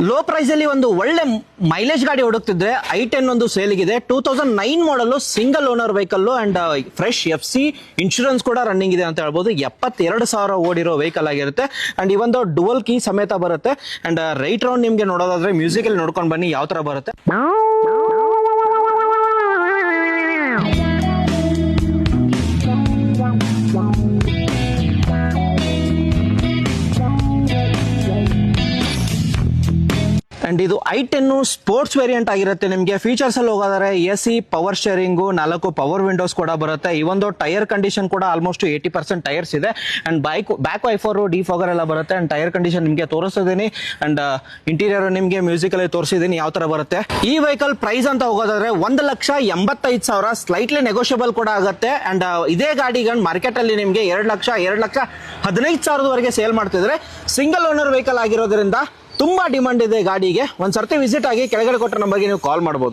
Low price ಅಲ್ಲಿ ಒಂದು ಒಳ್ಳೆ ಮೈಲೇಜ್ ಗಾಡಿ ಹುಡುಕ್ತಿದ್ರೆ i10 ಒಂದು ಸೇಲ್ಗಿದೆ. 2009 model single owner vehicle and fresh FC insurance ಕೂಡ ರನ್ನಿಂಗ್ ಇದೆ ಅಂತ ಹೇಳ್ಬೋದು. 72,000 ಓಡಿರೋ ವೆಹಿಕಲ್ ಆಗಿರುತ್ತೆ ಅಂಡ್ ಈ ಒಂದು ಡುವಲ್ ಕೀ ಸಮೇತ ಬರುತ್ತೆ. ಅಂಡ್ ರೈಟ್ ರೌಂಡ್ ನಿಮ್ಗೆ ನೋಡೋದಾದ್ರೆ ಮ್ಯೂಸಿಕ್ ಅಲ್ಲಿ ನೋಡ್ಕೊಂಡು ಬನ್ನಿ ಯಾವ ತರ ಬರುತ್ತೆ. ಅಂಡ್ ಇದು i10 ಸ್ಪೋರ್ಟ್ಸ್ ವೇರಿಯಂಟ್ ಆಗಿರುತ್ತೆ. ನಿಮಗೆ ಫೀಚರ್ಸ್ ಅಲ್ಲಿ ಹೋಗೋದಾದ್ರೆ AC, power steering, 4 power Windows ಕೂಡ ಬರುತ್ತೆ. ಈ ಒಂದು ಟೈರ್ ಕಂಡೀಷನ್ ಕೂಡ ಆಲ್ಮೋಸ್ಟ್ 80% ಟೈರ್ಸ್ ಇದೆ. ಅಂಡ್ ಬ್ಯಾಕ್ ವೈಫರ್, ಡಿಫಾಗರ್ ಎಲ್ಲ ಬರುತ್ತೆ. ಅಂಡ್ ಟೈರ್ ಕಂಡೀಷನ್ ನಿಮಗೆ ತೋರಿಸ್ತಿದ್ದೀನಿ. ಅಂಡ್ ಇಂಟೀರಿಯರ್ ನಿಮಗೆ ಮ್ಯೂಸಿಕ್ ಅಲ್ಲಿ ತೋರಿಸಿದ್ದೀನಿ ಯಾವ ತರ ಬರುತ್ತೆ. ಈ ವೆಹಿಕಲ್ ಪ್ರೈಸ್ ಅಂತ ಹೋಗೋದಾದ್ರೆ 1,85,000 ಸ್ಲೈಟ್ಲಿ ನೆಗೋಷಿಯಬಲ್ ಕೂಡ ಆಗುತ್ತೆ. ಅಂಡ್ ಇದೇ ಗಾಡಿಗೆ ಮಾರ್ಕೆಟ್ ಅಲ್ಲಿ ನಿಮಗೆ 2,15,000 ಸೇಲ್ ಮಾಡ್ತಿದ್ರೆ ಸಿಂಗಲ್ ಓನರ್ ವೆಹಿಕಲ್ ಆಗಿರೋದ್ರಿಂದ ತುಂಬಾ ಡಿಮಾಂಡ್ ಇದೆ ಗಾಡಿಗೆ. ಒಂದ್ಸರ್ತಿ ವಿಸಿಟ್ ಆಗಿ ಕೆಳಗಡೆ ಕೊಟ್ಟ ನಂಬರ್ಗೆ ನೀವು ಕಾಲ್ ಮಾಡಬಹುದು.